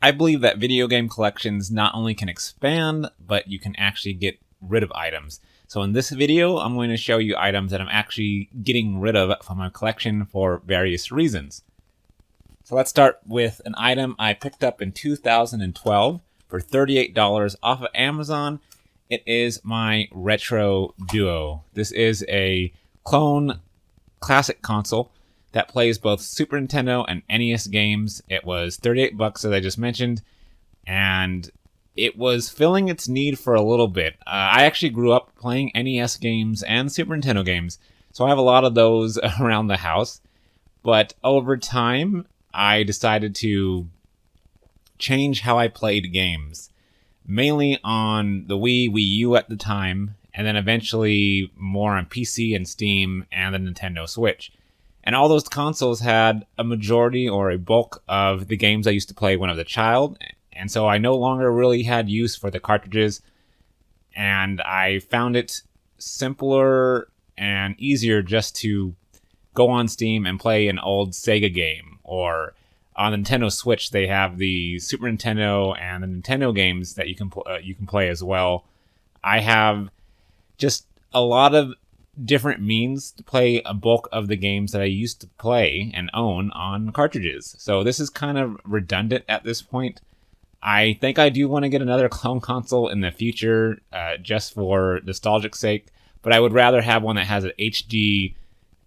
I believe that video game collections not only can expand, but you can actually get rid of items. So in this video, I'm going to show you items that I'm actually getting rid of from my collection for various reasons. So let's start with an item I picked up in 2012 for $38 off of Amazon. It is my Retro Duo. This is a clone classic console that plays both Super Nintendo and NES games. It was $38, as I just mentioned, and it was filling its need for a little bit. I actually grew up playing NES games and Super Nintendo games, so I have a lot of those around the house. But over time, I decided to change how I played games, mainly on the Wii U at the time, and then eventually more on PC and Steam and the Nintendo Switch. And all those consoles had a majority or a bulk of the games I used to play when I was a child. And so I no longer really had use for the cartridges. And I found it simpler and easier just to go on Steam and play an old Sega game. Or on the Nintendo Switch, they have the Super Nintendo and the Nintendo games that you can play as well. I have just a lot of different means to play a bulk of the games that I used to play and own on cartridges. So this is kind of redundant at this point. I think I do want to get another clone console in the future, just for nostalgic sake, but I would rather have one that has an HD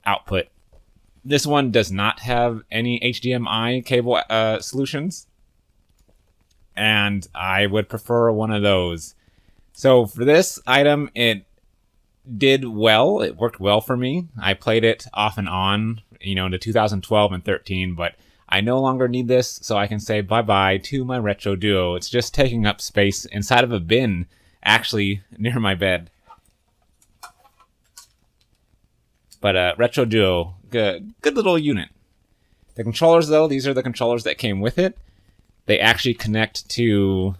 output. This one does not have any HDMI cable solutions, and I would prefer one of those. So for this item, it did well. It worked well for me. I played it off and on, into 2012 and 13, but I no longer need this, so I can say bye-bye to my Retro Duo. It's just taking up space inside of a bin, actually, near my bed. But Retro Duo, good little unit. The controllers, though, these are the controllers that came with it. They actually connect to...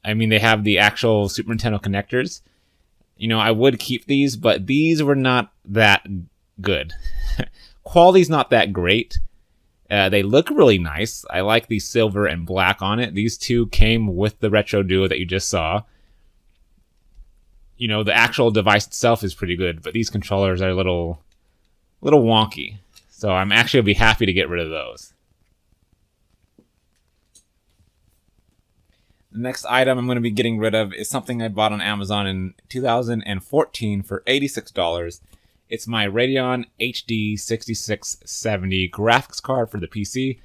they have the actual Super Nintendo connectors. I would keep these, but these were not that good. Quality's not that great. They look really nice. I like the silver and black on it. These two came with the Retro Duo that you just saw. The actual device itself is pretty good, but these controllers are a little wonky. So I'm actually be happy to get rid of those. The next item I'm going to be getting rid of is something I bought on Amazon in 2014 for $86. It's my Radeon HD 6670 graphics card for the PC.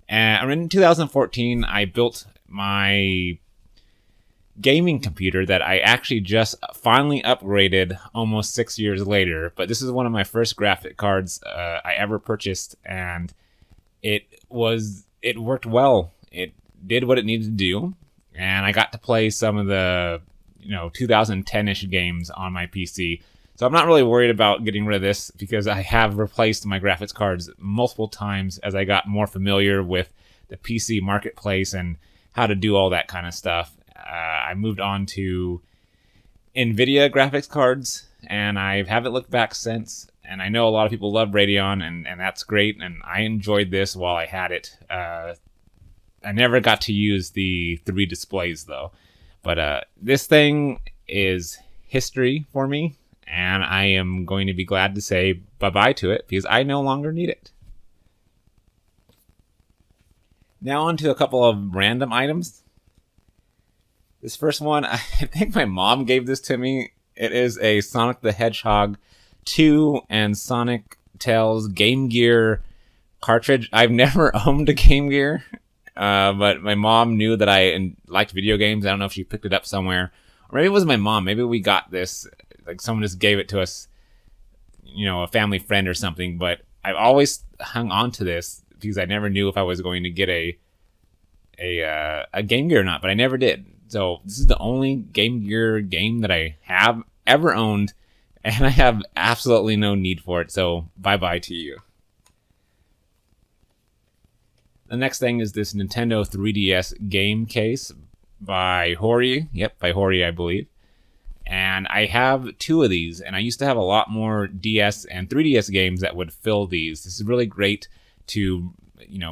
And in 2014, I built my gaming computer that I actually just finally upgraded almost 6 years later. But this is one of my first graphic cards I ever purchased, and it worked well. It did what it needed to do. And I got to play some of the, 2010-ish games on my PC. So I'm not really worried about getting rid of this because I have replaced my graphics cards multiple times as I got more familiar with the PC marketplace and how to do all that kind of stuff. I moved on to NVIDIA graphics cards, and I haven't looked back since. And I know a lot of people love Radeon, and that's great. And I enjoyed this while I had it. I never got to use the 3 displays, though. But this thing is history for me, and I am going to be glad to say bye-bye to it because I no longer need it. Now on to a couple of random items. This first one, I think my mom gave this to me. It is a Sonic the Hedgehog 2 and Sonic Tails Game Gear cartridge. I've never owned a Game Gear. But my mom knew that I liked video games. I don't know if she picked it up somewhere. Or maybe it was my mom. Maybe we got this. Like someone just gave it to us, a family friend or something. But I've always hung on to this because I never knew if I was going to get a Game Gear or not. But I never did. So this is the only Game Gear game that I have ever owned. And I have absolutely no need for it. So bye-bye to you. The next thing is this Nintendo 3DS game case by Hori. Yep, by Hori, I believe. And I have 2 of these, and I used to have a lot more DS and 3DS games that would fill these. This is really great to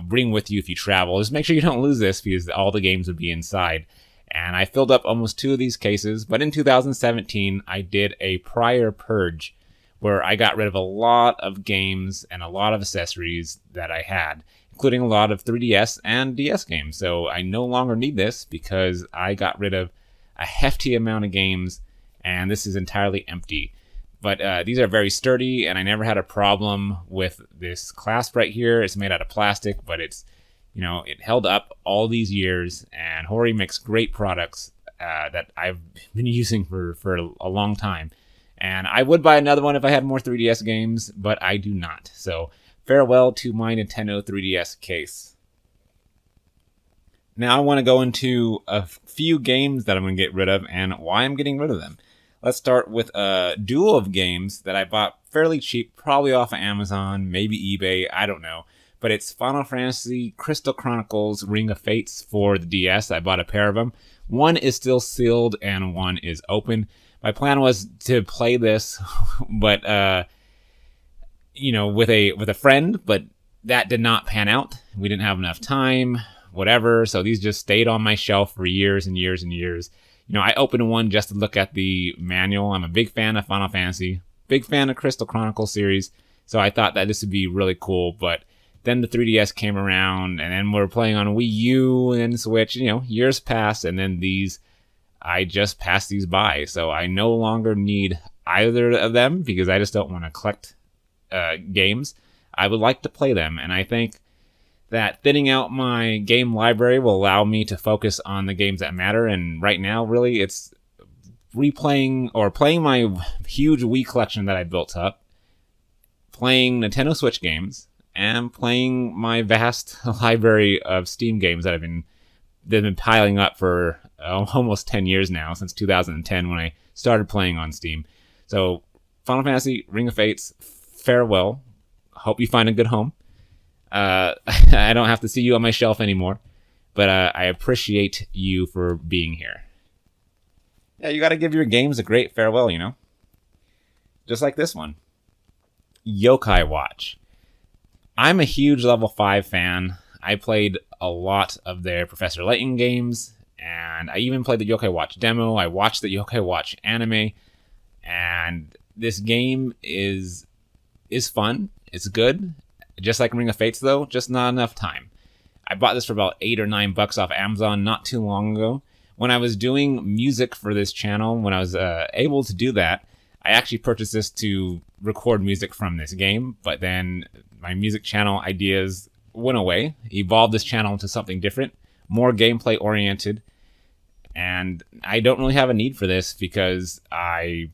bring with you if you travel. Just make sure you don't lose this because all the games would be inside. And I filled up almost 2 of these cases, but in 2017, I did a prior purge where I got rid of a lot of games and a lot of accessories that I had, including a lot of 3DS and DS games. So I no longer need this because I got rid of a hefty amount of games, and this is entirely empty. But these are very sturdy, and I never had a problem with this clasp right here. It's made out of plastic, but it's, it held up all these years, and Hori makes great products that I've been using for a long time. And I would buy another one if I had more 3DS games, but I do not. So farewell to my Nintendo 3DS case. Now I want to go into a few games that I'm going to get rid of and why I'm getting rid of them. Let's start with a duo of games that I bought fairly cheap, probably off of Amazon, maybe eBay, I don't know. But it's Final Fantasy Crystal Chronicles Ring of Fates for the DS. I bought a pair of them. One is still sealed and one is open. My plan was to play this, but with a friend, but that did not pan out. We didn't have enough time, whatever. So these just stayed on my shelf for years and years and years. I opened one just to look at the manual. I'm a big fan of Final Fantasy, big fan of Crystal Chronicles series. So I thought that this would be really cool, but then the 3DS came around, and then we're playing on Wii U and then Switch. Years passed, and then I just passed these by. So I no longer need either of them because I just don't want to collect games. I would like to play them, and I think that thinning out my game library will allow me to focus on the games that matter. And right now, really, it's replaying or playing my huge Wii collection that I built up, playing Nintendo Switch games, and playing my vast library of Steam games that they've been piling up for almost 10 years now, since 2010 when I started playing on Steam. So Final Fantasy Ring of Fates, farewell. Hope you find a good home. I don't have to see you on my shelf anymore, but I appreciate you for being here. Yeah, you got to give your games a great farewell, just like this one. Yokai Watch. I'm a huge level 5 fan. I played a lot of their Professor Layton games, and I even played the Yokai Watch demo. I watched the Yokai Watch anime, and this game is fun. It's good. Just like Ring of Fates, though, just not enough time. I bought this for about $8 or $9 off Amazon not too long ago. When I was doing music for this channel, when I was able to do that, I actually purchased this to record music from this game, but then my music channel ideas went away, evolved this channel into something different, more gameplay oriented, and I don't really have a need for this because I'm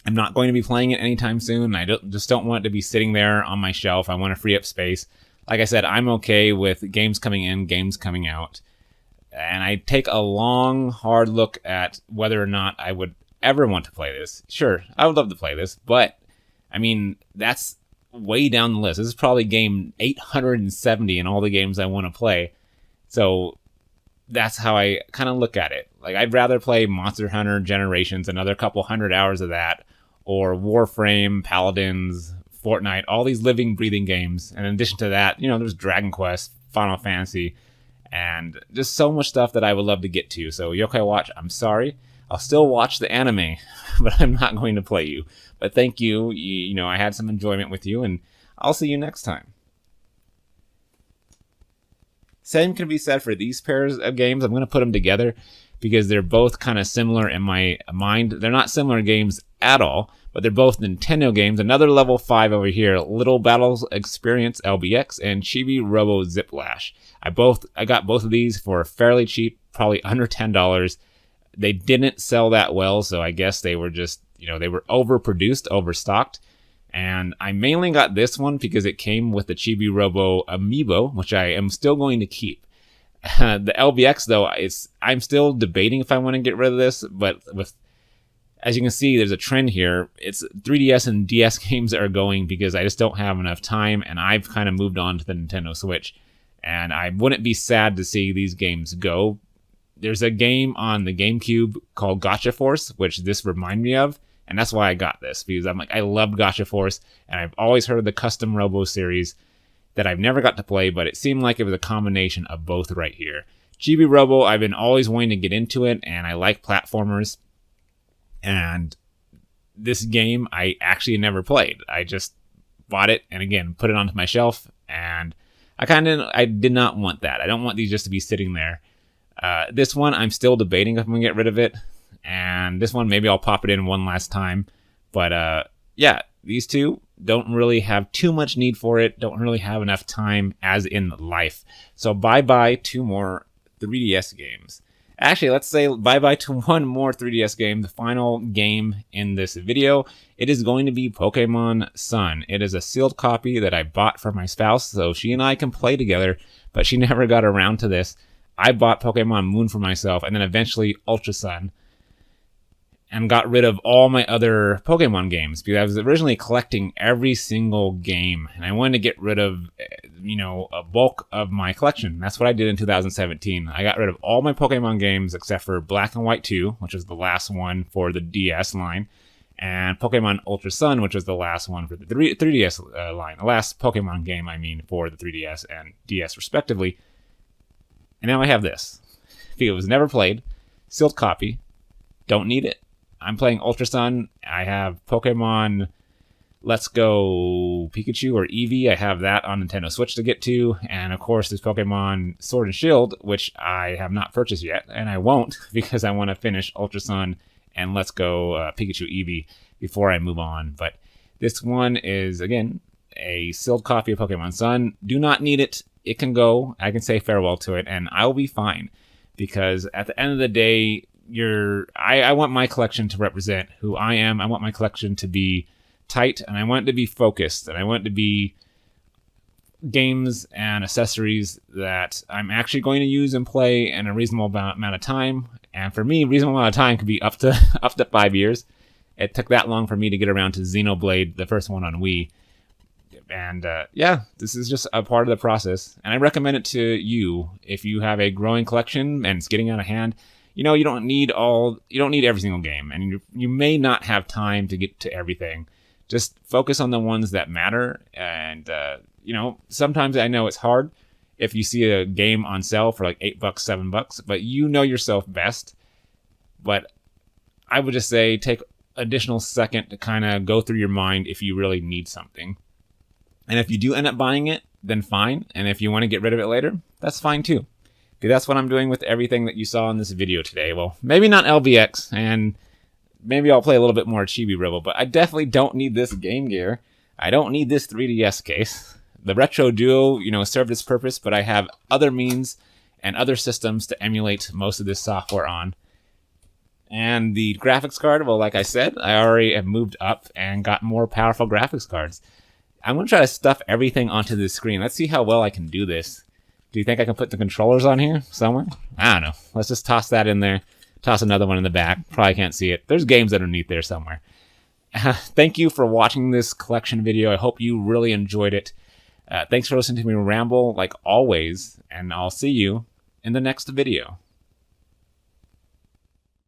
not going to be playing it anytime soon. I just don't want it to be sitting there on my shelf. I want to free up space. Like I said, I'm okay with games coming in, games coming out, and I take a long, hard look at whether or not I would ever want to play this. Sure, I would love to play this, but that's way down the list. This is probably game 870 in all the games I want to play. So that's how I kind of look at it. Like, I'd rather play Monster Hunter Generations, another couple 100 hours of that, or Warframe, Paladins, Fortnite, all these living, breathing games. And in addition to that, there's Dragon Quest, Final Fantasy, and just so much stuff that I would love to get to. So Yokai Watch, I'm sorry. I'll still watch the anime, but I'm not going to play you. But thank you. I had some enjoyment with you, and I'll see you next time. Same can be said for these pairs of games. I'm going to put them together because they're both kind of similar in my mind. They're not similar games at all, but they're both Nintendo games. Another level 5 over here, Little Battles Experience LBX and Chibi Robo Ziplash. I got both of these for fairly cheap, probably under $10. They didn't sell that well, so I guess they were just, they were overproduced, overstocked. And I mainly got this one because it came with the Chibi Robo amiibo, which I am still going to keep. The LBX, though, I'm still debating if I want to get rid of this, but as you can see, there's a trend here. It's 3DS and DS games that are going because I just don't have enough time, and I've kind of moved on to the Nintendo Switch. And I wouldn't be sad to see these games go. There's a game on the GameCube called Gotcha Force, which this reminded me of, and that's why I got this, because I loved Gotcha Force, and I've always heard of the Custom Robo series, that I've never got to play, but it seemed like it was a combination of both right here. Chibi Robo, I've been always wanting to get into it, and I like platformers. And this game, I actually never played. I just bought it and again put it onto my shelf, and I did not want that. I don't want these just to be sitting there. This one, I'm still debating if I'm gonna get rid of it, and this one maybe I'll pop it in one last time. But yeah, these two don't really have too much need for it. Don't really have enough time as in life. So bye-bye 2 more 3DS games. Actually, let's say bye-bye to 1 more 3DS game, the final game in this video. It is going to be Pokemon Sun. It is a sealed copy that I bought for my spouse, so she and I can play together, but she never got around to this. I bought Pokemon Moon for myself, and then eventually Ultra Sun, and got rid of all my other Pokemon games, because I was originally collecting every single game, and I wanted to get rid of, a bulk of my collection. That's what I did in 2017. I got rid of all my Pokemon games except for Black and White 2, which was the last one for the DS line, and Pokemon Ultra Sun, which was the last one for the 3DS line. The last Pokemon game, for the 3DS and DS respectively. And now I have this. It was never played. Sealed copy. Don't need it. I'm playing Ultra Sun. I have Pokemon Let's Go Pikachu or Eevee. I have that on Nintendo Switch to get to. And of course, there's Pokemon Sword and Shield, which I have not purchased yet. And I won't, because I want to finish Ultra Sun and Let's Go Pikachu Eevee before I move on. But this one is, again, a sealed copy of Pokemon Sun. Do not need it. It can go. I can say farewell to it, and I'll be fine. Because at the end of the day, I want my collection to represent who I am. I want my collection to be tight, and I want it to be focused, and I want it to be games and accessories that I'm actually going to use and play in a reasonable amount of time. And for me, reasonable amount of time could be up to 5 years. It took that long for me to get around to Xenoblade, the first one on Wii. And yeah, this is just a part of the process, and I recommend it to you if you have a growing collection and it's getting out of hand. You don't need every single game, and you may not have time to get to everything. Just focus on the ones that matter. And sometimes I know it's hard if you see a game on sale for like $8, $7, but you know yourself best. But I would just say take additional second to kind of go through your mind if you really need something. And if you do end up buying it, then fine. And if you want to get rid of it later, that's fine too. That's what I'm doing with everything that you saw in this video today. Well, maybe not LBX, and maybe I'll play a little bit more Chibi Robo, but I definitely don't need this Game Gear. I don't need this 3DS case. The Retro Duo, served its purpose, but I have other means and other systems to emulate most of this software on. And the graphics card, well, like I said, I already have moved up and got more powerful graphics cards. I'm going to try to stuff everything onto this screen. Let's see how well I can do this. Do you think I can put the controllers on here somewhere? I don't know. Let's just toss that in there. Toss another one in the back. Probably can't see it. There's games underneath there somewhere. Thank you for watching this collection video. I hope you really enjoyed it. Thanks for listening to me ramble like always, and I'll see you in the next video.